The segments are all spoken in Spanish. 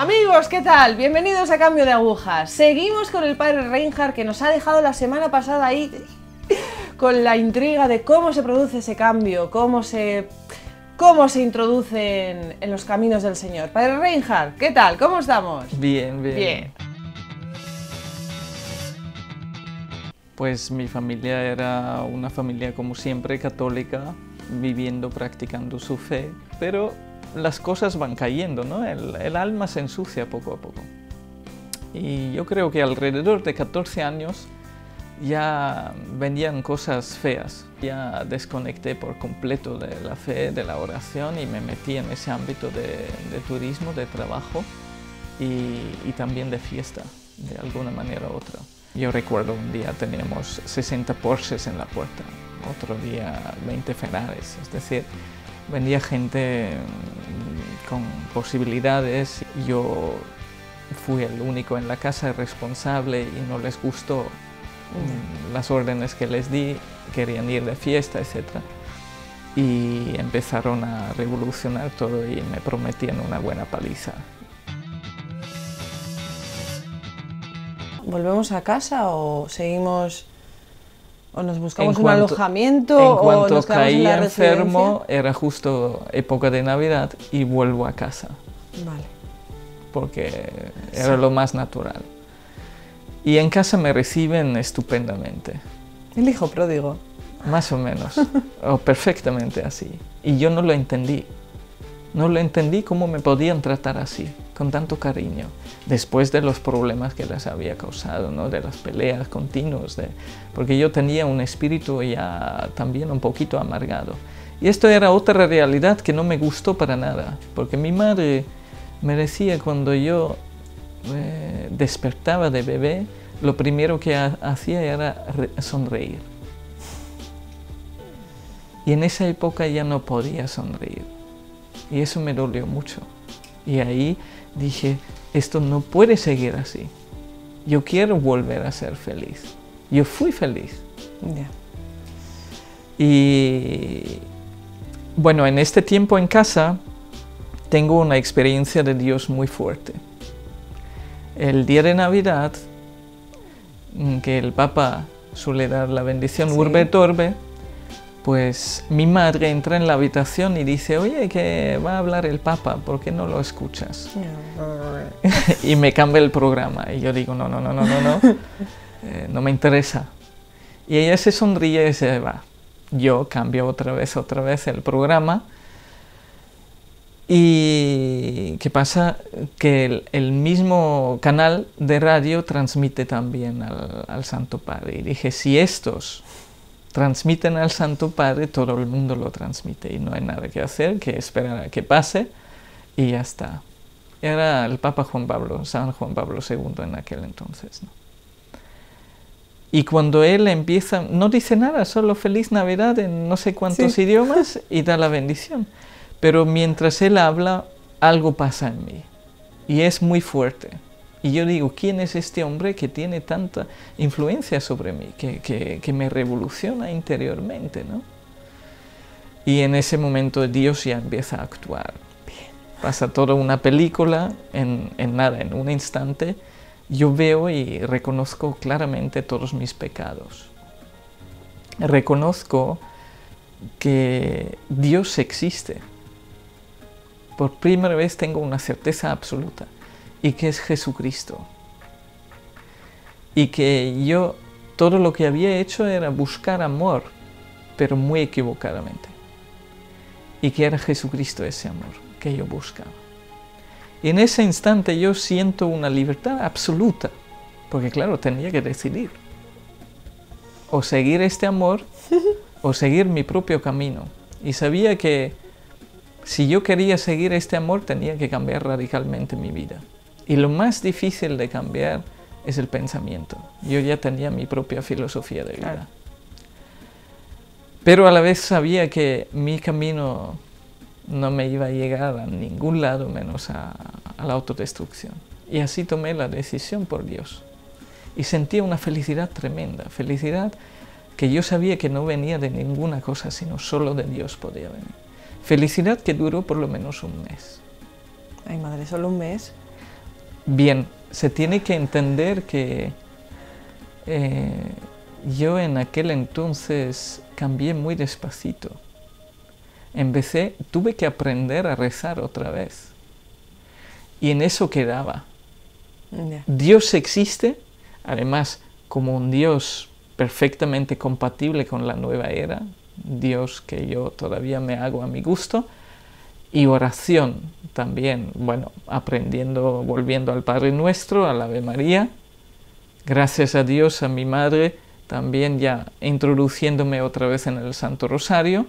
Amigos, ¿qué tal? Bienvenidos a Cambio de Agujas. Seguimos con el padre Reinhard, que nos ha dejado la semana pasada ahí con la intriga de cómo se produce ese cambio, cómo se introducen en los caminos del Señor. Padre Reinhard, ¿qué tal? ¿Cómo estamos? Bien. Pues mi familia era una familia, como siempre, católica, viviendo, practicando su fe, pero las cosas van cayendo, ¿no? El alma se ensucia poco a poco. Y yo creo que alrededor de 14 años ya venían cosas feas. Ya desconecté por completo de la fe, de la oración, y me metí en ese ámbito de turismo, de trabajo y también de fiesta, de alguna manera u otra. Yo recuerdo un día teníamos 60 Porsches en la puerta, otro día 20 Ferraris, es decir, venía gente con posibilidades. Yo fui el único en la casa responsable y no les gustó las órdenes que les di, querían ir de fiesta, etc. Y empezaron a revolucionar todo y me prometían una buena paliza. ¿Volvemos a casa o seguimos, o nos buscamos un alojamiento? En cuanto o nos quedamos caí en la enfermo, residencia? era justo época de Navidad y vuelvo a casa. Vale. Porque era lo más natural. Y en casa me reciben estupendamente. El hijo pródigo. Más o menos, o perfectamente así. Y yo no lo entendí. No lo entendí cómo me podían tratar así, con tanto cariño, después de los problemas que les había causado, ¿no? De las peleas continuas, porque yo tenía un espíritu ya también un poquito amargado. Y esto era otra realidad que no me gustó para nada, porque mi madre me decía, cuando yo despertaba de bebé, lo primero que hacía era sonreír. Y en esa época ya no podía sonreír. Y eso me dolió mucho. Y ahí dije, esto no puede seguir así. Yo quiero volver a ser feliz. Yo fui feliz. Yeah. Y bueno, en este tiempo en casa tengo una experiencia de Dios muy fuerte. El día de Navidad, que el Papa suele dar la bendición, sí, Urbe et Orbe, pues mi madre entra en la habitación y dice, oye, que va a hablar el Papa, ¿por qué no lo escuchas? Y me cambia el programa. Y yo digo, no, no me interesa. Y ella se sonríe y se va. Yo cambio otra vez el programa. Y ¿qué pasa? Que el mismo canal de radio transmite también al Santo Padre. Y dije, si estos transmiten al Santo Padre, todo el mundo lo transmite y no hay nada que hacer, que esperar a que pase y ya está. Era el Papa San Juan Pablo II en aquel entonces, ¿no? Y cuando él empieza, no dice nada, solo Feliz Navidad en no sé cuántos idiomas y da la bendición. Pero mientras él habla, algo pasa en mí y es muy fuerte. Y yo digo, ¿quién es este hombre que tiene tanta influencia sobre mí, que me revoluciona interiormente, ¿no? Y en ese momento Dios ya empieza a actuar. Pasa toda una película en un instante. Yo veo y reconozco claramente todos mis pecados. Reconozco que Dios existe. Por primera vez tengo una certeza absoluta. Y que es Jesucristo. Y que yo todo lo que había hecho era buscar amor, pero muy equivocadamente. Y que era Jesucristo ese amor que yo buscaba. Y en ese instante yo siento una libertad absoluta, porque claro, tenía que decidir. O seguir este amor, o seguir mi propio camino. Y sabía que si yo quería seguir este amor, tenía que cambiar radicalmente mi vida. Y lo más difícil de cambiar es el pensamiento. Yo ya tenía mi propia filosofía de vida. Claro. Pero a la vez sabía que mi camino no me iba a llegar a ningún lado menos a la autodestrucción. Y así tomé la decisión por Dios. Y sentía una felicidad tremenda, felicidad que yo sabía que no venía de ninguna cosa, sino solo de Dios podía venir. Felicidad que duró por lo menos un mes. Ay, madre, ¿solo un mes? Bien, se tiene que entender que yo en aquel entonces cambié muy despacito. Tuve que aprender a rezar otra vez. Y en eso quedaba. Ya. Dios existe, además, como un Dios perfectamente compatible con la nueva era, Dios que yo todavía me hago a mi gusto, y oración también, bueno, aprendiendo, volviendo al Padre Nuestro, al Ave María, gracias a Dios, a mi madre, también ya introduciéndome otra vez en el Santo Rosario.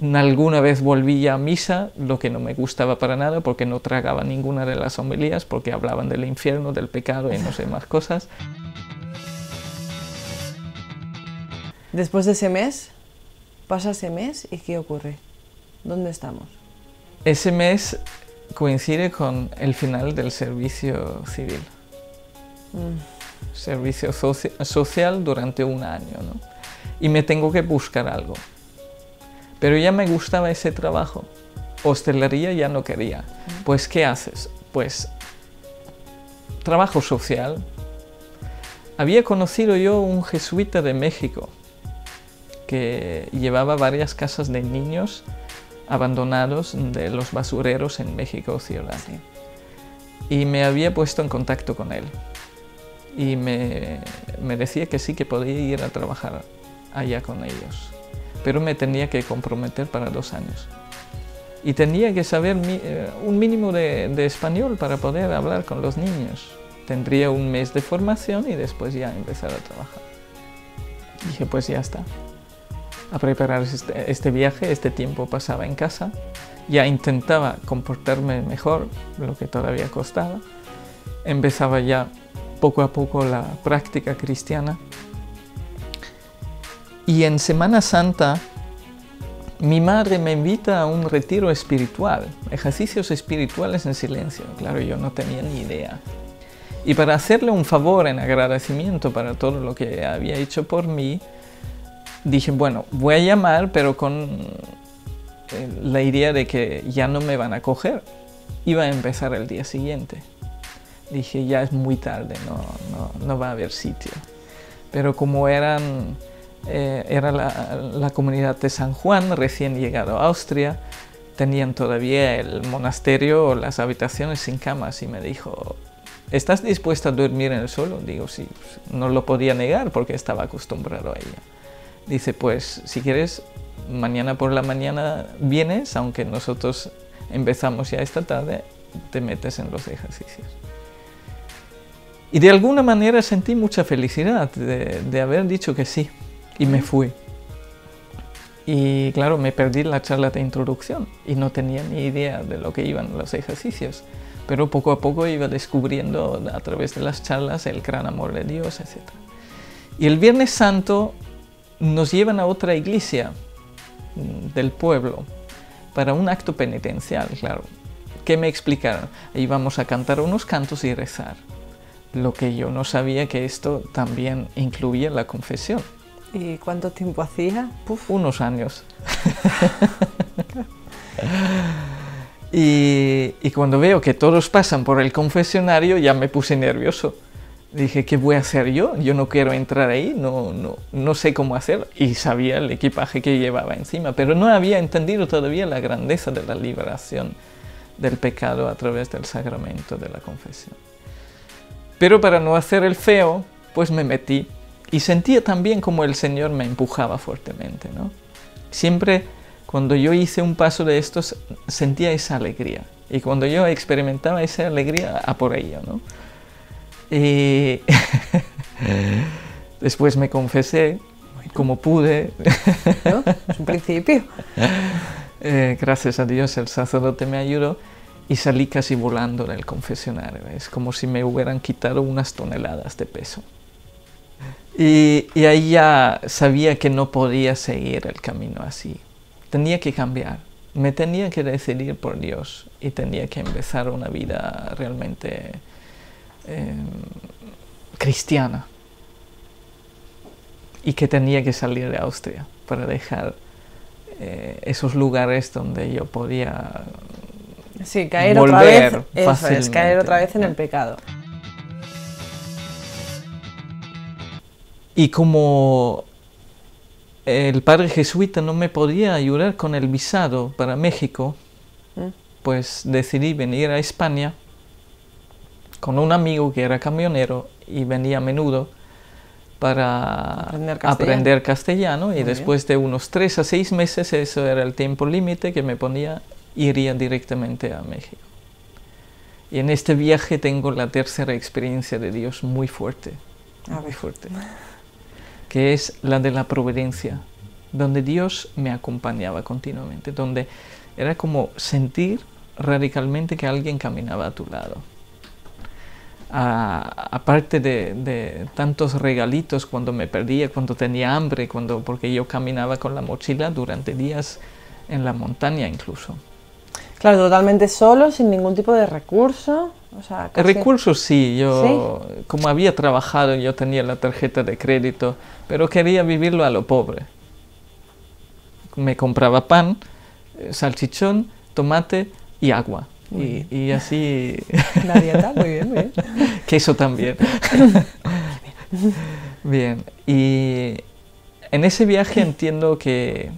Alguna vez volví ya a misa, lo que no me gustaba para nada, porque no tragaba ninguna de las homilías, porque hablaban del infierno, del pecado y no sé más cosas. Después de ese mes, pasa ese mes y ¿qué ocurre? ¿Dónde estamos? Ese mes coincide con el final del servicio civil. Servicio social durante un año, ¿no? Y me tengo que buscar algo. Pero ya me gustaba ese trabajo. Hostelería ya no quería. Pues, ¿qué haces? Pues, trabajo social. Había conocido yo un jesuita de México que llevaba varias casas de niños abandonados de los basureros en México ciudad. Sí. Y me había puesto en contacto con él. Y me decía que sí, que podía ir a trabajar allá con ellos. Pero me tenía que comprometer para 2 años. Y tenía que saber un mínimo de español para poder hablar con los niños. Tendría un mes de formación y después ya empezar a trabajar. Dije, pues ya está. A preparar este viaje, este tiempo pasaba en casa. Ya intentaba comportarme mejor, lo que todavía costaba. Empezaba ya poco a poco la práctica cristiana. Y en Semana Santa, mi madre me invita a un retiro espiritual, ejercicios espirituales en silencio. Claro, yo no tenía ni idea. Y para hacerle un favor en agradecimiento para todo lo que había hecho por mí, dije, bueno, voy a llamar, pero con la idea de que ya no me van a coger. Iba a empezar el día siguiente. Dije, ya es muy tarde, no va a haber sitio. Pero como era la comunidad de San Juan, recién llegado a Austria, tenían todavía el monasterio o las habitaciones sin camas y me dijo, ¿estás dispuesta a dormir en el suelo? Digo, sí, no lo podía negar porque estaba acostumbrado a ella. Dice, pues si quieres, mañana por la mañana vienes, aunque nosotros empezamos ya esta tarde, te metes en los ejercicios. Y de alguna manera sentí mucha felicidad de haber dicho que sí, y me fui. Y claro, me perdí la charla de introducción y no tenía ni idea de lo que iban los ejercicios. Pero poco a poco iba descubriendo a través de las charlas el gran amor de Dios, etc. Y el Viernes Santo nos llevan a otra iglesia del pueblo para un acto penitencial, claro. ¿Qué me explicaron? Íbamos a cantar unos cantos y rezar. Lo que yo no sabía que esto también incluía la confesión. ¿Y cuánto tiempo hacía? Puf. Unos años. Y cuando veo que todos pasan por el confesionario ya me puse nervioso. Dije, ¿qué voy a hacer yo? Yo no quiero entrar ahí, no sé cómo hacer. Y sabía el equipaje que llevaba encima, pero no había entendido todavía la grandeza de la liberación del pecado a través del sacramento de la confesión. Pero para no hacer el feo, pues me metí. Y sentía también como el Señor me empujaba fuertemente, ¿no? Siempre cuando yo hice un paso de estos, sentía esa alegría. Y cuando yo experimentaba esa alegría, a por ello, ¿no? Y después me confesé como pude. ¿No? Es un principio. Gracias a Dios el sacerdote me ayudó y salí casi volando del confesionario. Es como si me hubieran quitado unas toneladas de peso. Y ahí ya sabía que no podía seguir el camino así. Tenía que cambiar. Me tenía que decidir por Dios y tenía que empezar una vida realmente cristiana. Y que tenía que salir de Austria para dejar esos lugares donde yo podía Sí, caer otra vez, volver eso es, fácilmente. caer otra vez en el pecado. Y como el padre jesuita no me podía ayudar con el visado para México, pues decidí venir a España con un amigo que era camionero y venía a menudo para aprender castellano. Y después de unos 3 a 6 meses, eso era el tiempo límite que me ponía, iría directamente a México. Y en este viaje tengo la tercera experiencia de Dios muy fuerte, muy fuerte, que es la de la providencia, donde Dios me acompañaba continuamente, donde era como sentir radicalmente que alguien caminaba a tu lado. Aparte de tantos regalitos cuando me perdía, cuando tenía hambre, porque yo caminaba con la mochila durante días en la montaña incluso. Claro, totalmente solo, sin ningún tipo de recurso. O sea, casi... Recursos sí, yo como había trabajado, yo tenía la tarjeta de crédito, pero quería vivirlo a lo pobre. Me compraba pan, salchichón, tomate y agua. Y así... La dieta, muy bien, muy bien. Queso también. Bien, y en ese viaje entiendo que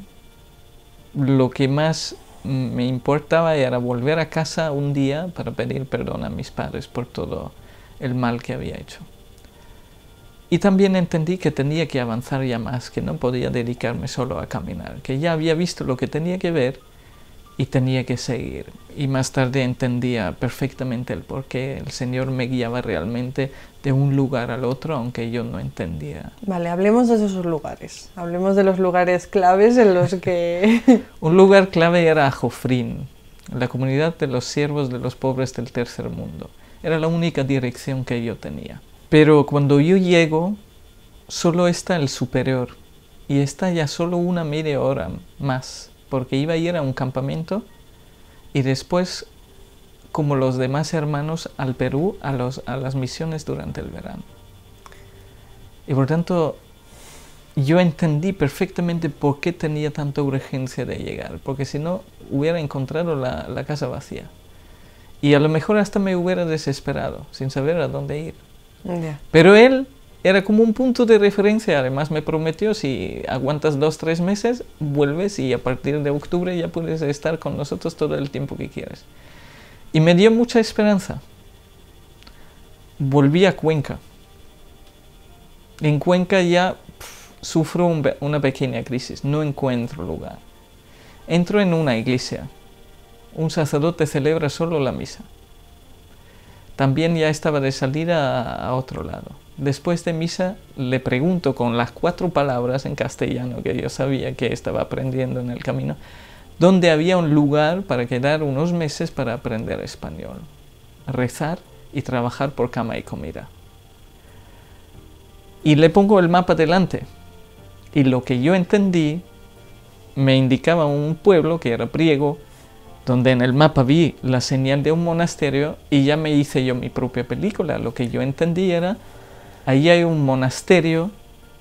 lo que más me importaba era volver a casa un día para pedir perdón a mis padres por todo el mal que había hecho. Y también entendí que tenía que avanzar ya más, que no podía dedicarme solo a caminar, que ya había visto lo que tenía que ver y tenía que seguir. Y más tarde entendía perfectamente el por qué el Señor me guiaba realmente de un lugar al otro, aunque yo no entendía. Vale, hablemos de esos lugares. Hablemos de los lugares claves en los que... Un lugar clave era Jofrín, la comunidad de los siervos de los pobres del tercer mundo. Era la única dirección que yo tenía. Pero cuando yo llego, solo está el superior. Y está ya solo una media hora más, porque iba a ir a un campamento y después, como los demás hermanos, al Perú, a las misiones durante el verano. Y por tanto, yo entendí perfectamente por qué tenía tanta urgencia de llegar, porque si no, hubiera encontrado la casa vacía. Y a lo mejor hasta me hubiera desesperado, sin saber a dónde ir. Pero él era como un punto de referencia. Además me prometió, si aguantas 2 o 3 meses, vuelves y a partir de octubre ya puedes estar con nosotros todo el tiempo que quieras. Y me dio mucha esperanza. Volví a Cuenca. En Cuenca ya sufro una pequeña crisis, no encuentro lugar. Entro en una iglesia. Un sacerdote celebra solo la misa. También ya estaba de salida a otro lado. Después de misa le pregunto con las 4 palabras en castellano que yo sabía que estaba aprendiendo en el camino, dónde había un lugar para quedar unos meses para aprender español, rezar y trabajar por cama y comida. Y le pongo el mapa delante. Y lo que yo entendí me indicaba un pueblo que era Priego, donde en el mapa vi la señal de un monasterio y ya me hice yo mi propia película. Lo que yo entendí era, ahí hay un monasterio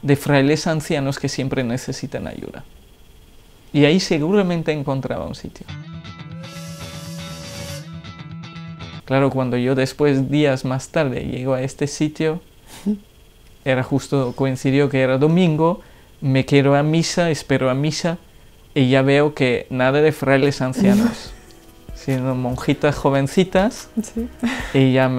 de frailes ancianos que siempre necesitan ayuda. Y ahí seguramente encontraba un sitio. Claro, cuando yo después, días más tarde, llego a este sitio, era justo, coincidió que era domingo, me quedo a misa, espero a misa, y ya veo que nada de frailes ancianos, sino monjitas jovencitas, sí. Y ya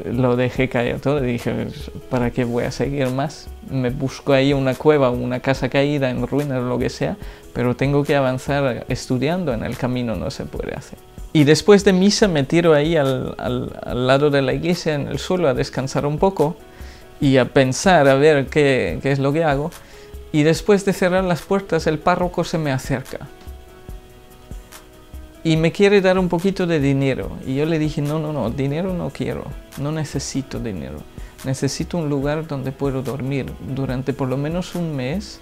lo dejé caer todo y dije, ¿para qué voy a seguir más? Me busco ahí una cueva, una casa caída en ruinas, lo que sea, pero tengo que avanzar estudiando, en el camino no se puede hacer. Y después de misa me tiro ahí al lado de la iglesia, en el suelo, a descansar un poco y a pensar, a ver qué es lo que hago. Y después de cerrar las puertas, el párroco se me acerca y me quiere dar un poquito de dinero. Y yo le dije, no, dinero no quiero, no necesito dinero. Necesito un lugar donde puedo dormir durante por lo menos un mes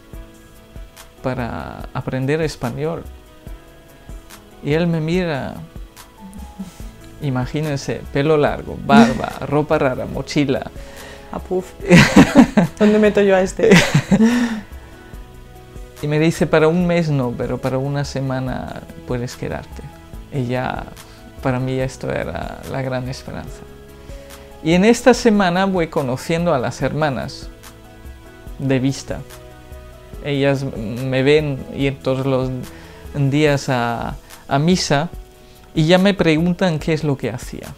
para aprender español. Y él me mira, imagínense, pelo largo, barba, ropa rara, mochila. Ah, puf. ¿Dónde meto yo a este? Y me dice, para un mes no, pero para una semana puedes quedarte. Y ya para mí esto era la gran esperanza. Y en esta semana voy conociendo a las hermanas de vista. Ellas me ven ir todos los días a misa y ya me preguntan qué es lo que hacía.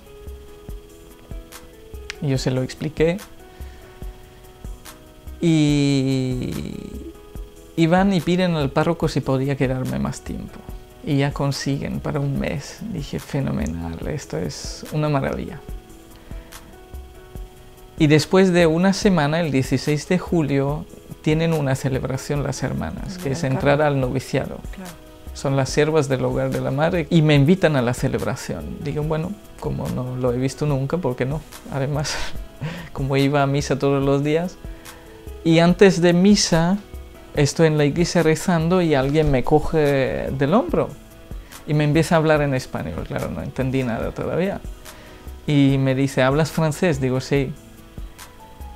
Yo se lo expliqué y van y piden al párroco si podía quedarme más tiempo. Y ya consiguen para un mes. Dije, fenomenal, esto es una maravilla. Y después de una semana, el 16 de julio, tienen una celebración las hermanas, que es entrar al noviciado. Claro. Son las siervas del Hogar de la Madre y me invitan a la celebración. Digo, bueno, como no lo he visto nunca, ¿por qué no? Además, como iba a misa todos los días. Y antes de misa, estoy en la iglesia rezando y alguien me coge del hombro y me empieza a hablar en español. Claro, no entendí nada todavía. Y me dice, ¿hablas francés? Digo, sí.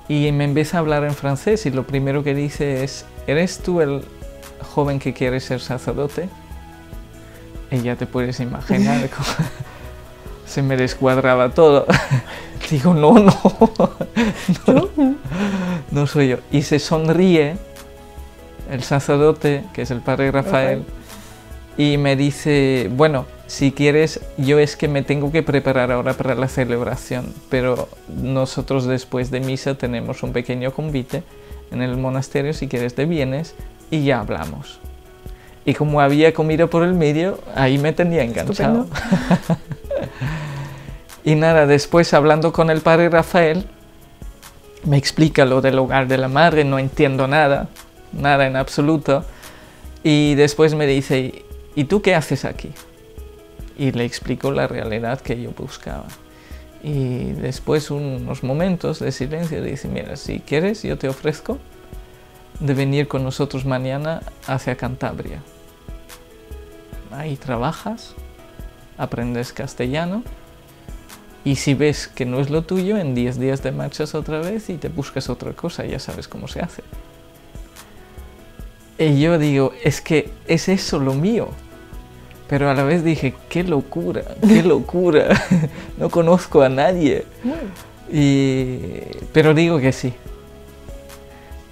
Y me empieza a hablar en francés y lo primero que dice es, ¿eres tú el joven que quiere ser sacerdote? Y ya te puedes imaginar cómo se me descuadraba todo. Digo, no, no soy yo. Y se sonríe el sacerdote, que es el padre Rafael, y me dice, bueno, si quieres, yo es que me tengo que preparar ahora para la celebración, pero nosotros después de misa tenemos un pequeño convite en el monasterio, si quieres te vienes y ya hablamos. Y como había comido por el medio, ahí me tenía enganchado. Y nada, después hablando con el padre Rafael, me explica lo del Hogar de la Madre, no entiendo nada en absoluto. Y después me dice, ¿y tú qué haces aquí? Y le explico la realidad que yo buscaba. Y después unos momentos de silencio dice, mira, si quieres yo te ofrezco de venir con nosotros mañana hacia Cantabria. Ahí trabajas, aprendes castellano y si ves que no es lo tuyo, en 10 días te marchas otra vez y te buscas otra cosa, ya sabes cómo se hace. Y yo digo, es que es eso lo mío. Pero a la vez dije, qué locura, no conozco a nadie. Pero digo que sí.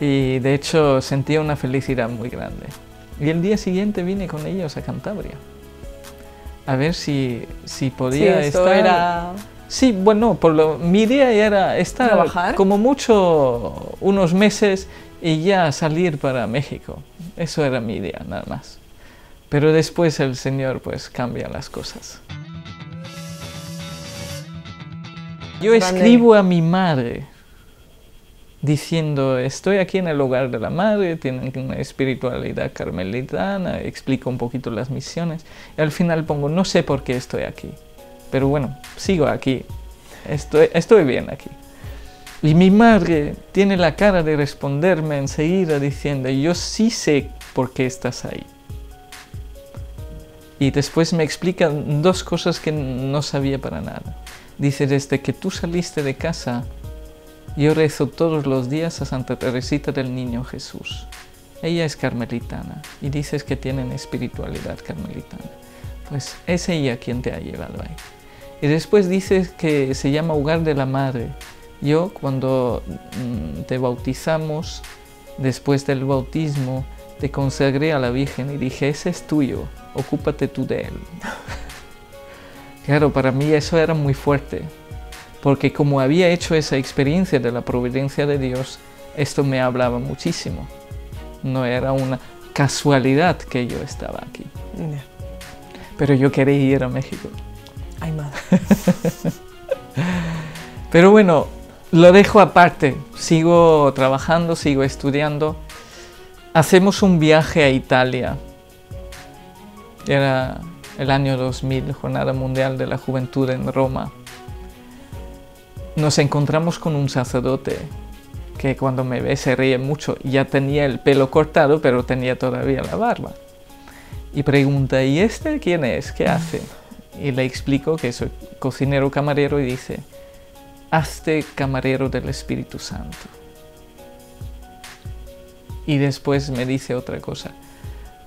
Y de hecho sentía una felicidad muy grande. Y el día siguiente vine con ellos a Cantabria. A ver si podía estar... Sí, bueno, mi idea era estar ¿trabajar? Como mucho unos meses y ya salir para México. Eso era mi idea, nada más. Pero después el Señor pues cambia las cosas. Yo escribo a mi madre diciendo, estoy aquí en el Hogar de la Madre, tienen una espiritualidad carmelitana, explico un poquito las misiones. Y al final pongo, no sé por qué estoy aquí, pero bueno, sigo aquí, estoy bien aquí. Y mi madre tiene la cara de responderme enseguida diciendo, yo sí sé por qué estás ahí. Y después me explica dos cosas que no sabía para nada. Dice, desde que tú saliste de casa, yo rezo todos los días a Santa Teresita del Niño Jesús. Ella es carmelitana y dices que tienen espiritualidad carmelitana. Pues es ella quien te ha llevado ahí. Y después dices que se llama Hogar de la Madre. Yo cuando te bautizamos, después del bautismo, te consagré a la Virgen y dije, ese es tuyo, ocúpate tú de él. Claro, para mí eso era muy fuerte, porque como había hecho esa experiencia de la providencia de Dios, esto me hablaba muchísimo. No era una casualidad que yo estaba aquí. Pero yo quería ir a México. Ay, madre. Pero bueno, lo dejo aparte. Sigo trabajando, sigo estudiando. Hacemos un viaje a Italia. Era el año 2000, Jornada Mundial de la Juventud en Roma. Nos encontramos con un sacerdote que cuando me ve se ríe mucho. Ya tenía el pelo cortado, pero tenía todavía la barba. Y pregunta, ¿y este quién es? ¿Qué hace? Y le explico que soy cocinero camarero y dice, hazte camarero del Espíritu Santo. Y después me dice otra cosa.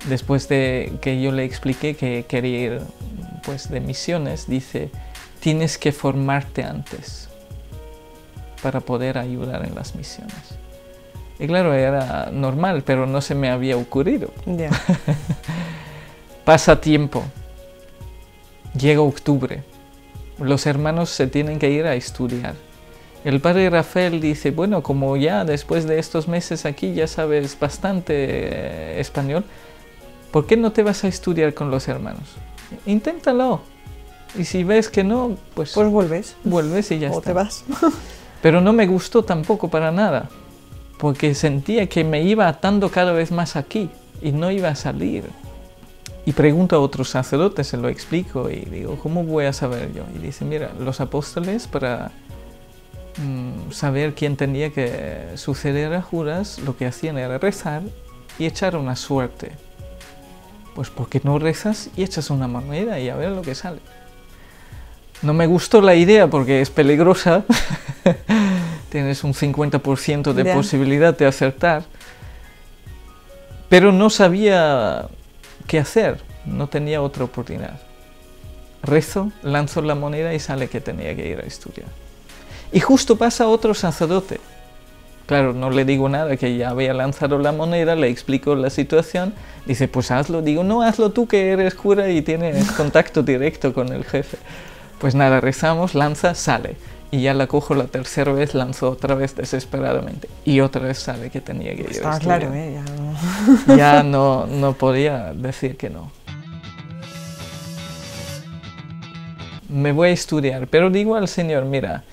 Después de que yo le expliqué que quería ir pues, de misiones, dice, tienes que formarte antes para poder ayudar en las misiones. Y claro, era normal, pero no se me había ocurrido. Ya. Pasa tiempo, llega octubre, los hermanos se tienen que ir a estudiar. El padre Rafael dice, bueno, como ya después de estos meses aquí ya sabes bastante español, ¿por qué no te vas a estudiar con los hermanos? Inténtalo. Y si ves que no, pues vuelves. Vuelves y ya está. O te vas. Pero no me gustó tampoco para nada, porque sentía que me iba atando cada vez más aquí y no iba a salir. Y pregunto a otros sacerdotes, se lo explico y digo, ¿cómo voy a saber yo? Y dice, mira, los apóstoles para saber quién tenía que suceder a Judas, lo que hacían era rezar y echar una suerte. Pues ¿por qué no rezas y echas una moneda y a ver lo que sale? No me gustó la idea porque es peligrosa. Tienes un 50% de posibilidad de acertar. Pero no sabía qué hacer. No tenía otra oportunidad. Rezo, lanzo la moneda y sale que tenía que ir a estudiar. Y justo pasa otro sacerdote. Claro, no le digo nada, que ya había lanzado la moneda, le explico la situación. Dice, pues hazlo. Digo, no, hazlo tú que eres cura y tienes contacto directo con el jefe. Pues nada, rezamos, lanza, sale. Y ya la cojo la tercera vez, lanzo otra vez desesperadamente. Y otra vez sale que tenía que ir a estudiar. Estaba claro, ya no. Ya no podía decir que no. Me voy a estudiar, pero digo al Señor, mira,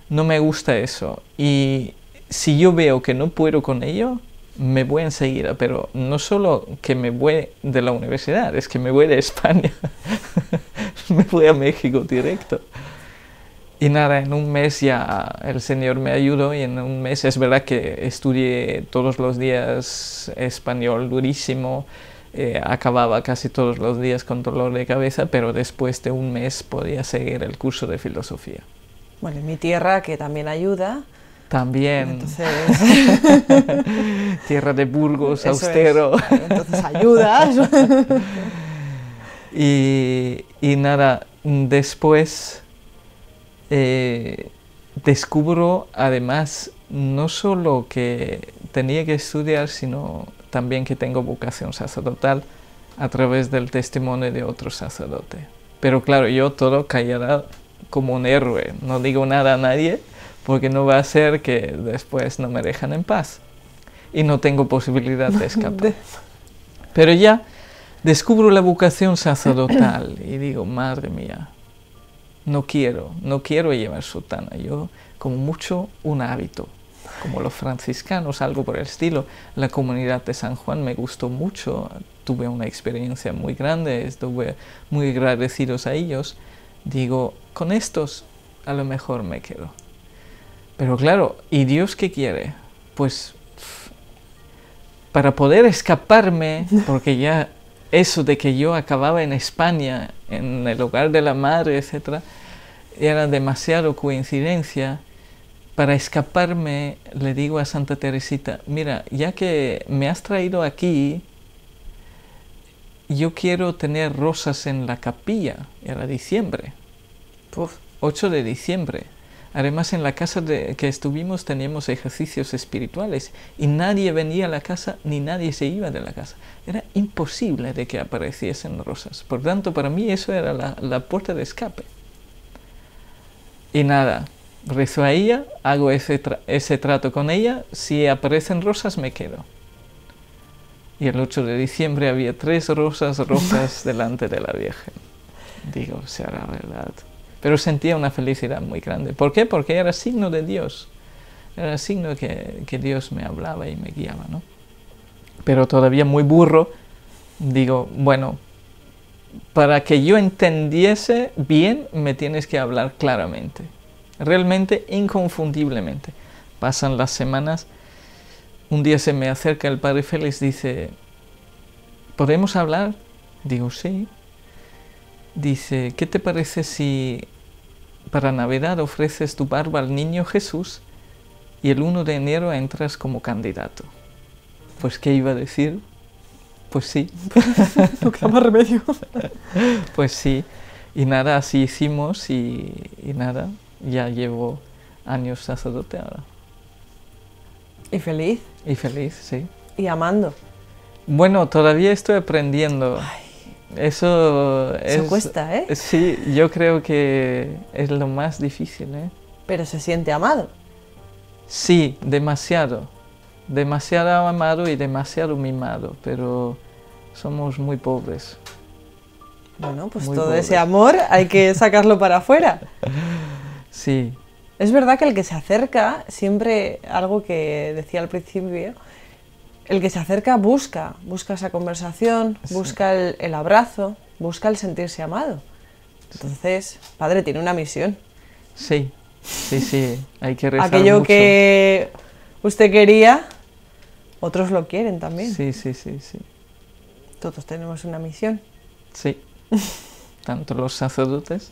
no me gusta eso. Y si yo veo que no puedo con ello, me voy enseguida. Pero no solo que me voy de la universidad, es que me voy de España. Me voy a México directo. Y nada, en un mes ya el Señor me ayudó y en un mes es verdad que estudié todos los días español durísimo, acababa casi todos los días con dolor de cabeza, pero después de un mes podía seguir el curso de filosofía. Bueno, en mi tierra, que también ayuda. También. Entonces... Tierra de Burgos, eso austero. Es. Entonces ayudas. Y nada, después descubro además no solo que tenía que estudiar, sino también que tengo vocación sacerdotal a través del testimonio de otro sacerdote. Pero claro, yo todo callado como un héroe, no digo nada a nadie porque no va a ser que después no me dejan en paz y no tengo posibilidad de escapar. Pero ya descubro la vocación sacerdotal y digo, madre mía, no quiero llevar sotana, yo como mucho un hábito, como los franciscanos, algo por el estilo. La comunidad de San Juan me gustó mucho, tuve una experiencia muy grande, estuve muy agradecidos a ellos. Digo, con estos a lo mejor me quedo. Pero claro, ¿y Dios qué quiere? Pues para poder escaparme, porque ya eso de que yo acababa en España, en el hogar de la madre, etc., era demasiado coincidencia. Para escaparme, le digo a Santa Teresita, mira, ya que me has traído aquí, yo quiero tener rosas en la capilla. Era diciembre, 8 de diciembre. Además, en la casa que estuvimos teníamos ejercicios espirituales y nadie venía a la casa ni nadie se iba de la casa. Era imposible de que apareciesen rosas. Por tanto, para mí eso era la puerta de escape. Y nada, rezo a ella, hago ese trato con ella, si aparecen rosas me quedo. Y el 8 de diciembre había 3 rosas rojas delante de la Virgen. Digo, será verdad. Pero sentía una felicidad muy grande. ¿Por qué? Porque era signo de Dios. Era signo que Dios me hablaba y me guiaba, ¿no? Pero todavía muy burro, digo, bueno, para que yo entendiese bien, me tienes que hablar claramente. Realmente, inconfundiblemente. Pasan las semanas, un día se me acerca el padre Félix, dice, ¿podemos hablar? Digo, sí. Dice, ¿qué te parece si para Navidad ofreces tu barba al niño Jesús y el 1 de enero entras como candidato? Pues, ¿qué iba a decir? Pues sí. No queda más remedio. Pues sí. Y nada, así hicimos y nada, ya llevo años sacerdote ahora. ¿Y feliz? Y feliz, sí. ¿Y amando? Bueno, todavía estoy aprendiendo. Eso cuesta, ¿eh? Sí, yo creo que es lo más difícil, ¿eh? Pero se siente amado. Sí, demasiado. Demasiado amado y demasiado mimado, pero somos muy pobres. Bueno, pues Muy todo pobres. ese amor hay que sacarlo para afuera. Sí, Es verdad que el que se acerca, siempre algo que decía al principio, el que se acerca busca esa conversación, Sí. busca el abrazo, busca el sentirse amado. Entonces, padre, tiene una misión. sí, hay que rezar Aquello mucho. que usted quería, otros lo quieren también. Sí. Todos tenemos una misión. Sí, tanto los sacerdotes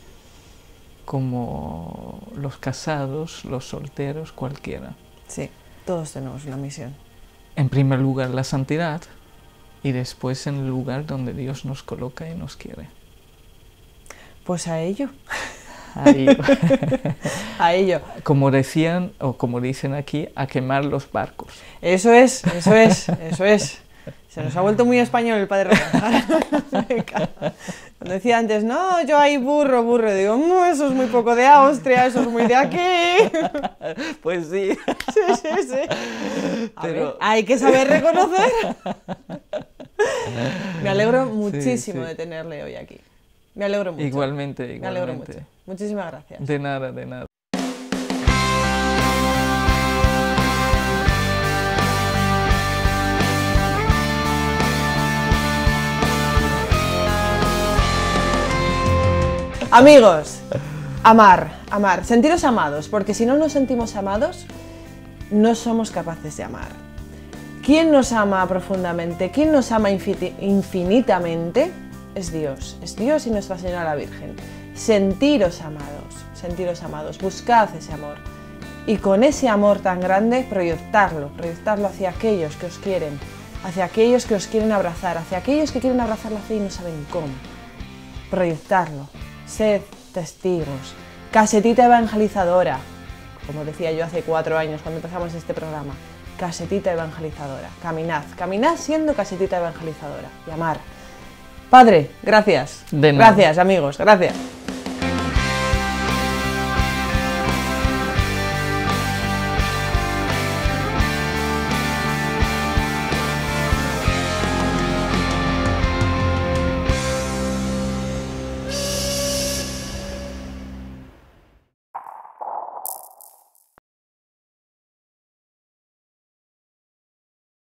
como los casados, los solteros, cualquiera. Sí, todos tenemos una misión. En primer lugar la santidad y después en el lugar donde Dios nos coloca y nos quiere. Pues a ello. Ahí, A ello. como decían o como dicen aquí, a quemar los barcos. Eso es. Se nos ha vuelto muy español el padre Reinhard. Cuando decía antes, no, yo ahí burro, digo, no, eso es muy poco de Austria, eso es muy de aquí. Pues sí. Sí. Pero Ver, hay que saber reconocer. Me alegro muchísimo sí. de tenerle hoy aquí. Me alegro mucho. Igualmente. Me alegro mucho. Muchísimas gracias. De nada. Amigos, amar, sentiros amados, porque si no nos sentimos amados, no somos capaces de amar. ¿Quién nos ama profundamente? ¿Quién nos ama infinitamente? Es Dios y Nuestra Señora la Virgen. Sentiros amados, buscad ese amor. Y con ese amor tan grande, proyectarlo hacia aquellos que os quieren, hacia aquellos que os quieren abrazar, hacia aquellos que quieren abrazar la fe y no saben cómo. Proyectarlo. Sed testigos. Casetita evangelizadora. Como decía yo hace 4 años cuando empezamos este programa. Casetita evangelizadora. Caminad siendo casetita evangelizadora. Y amar. Padre, gracias. De nada. Gracias, amigos, gracias.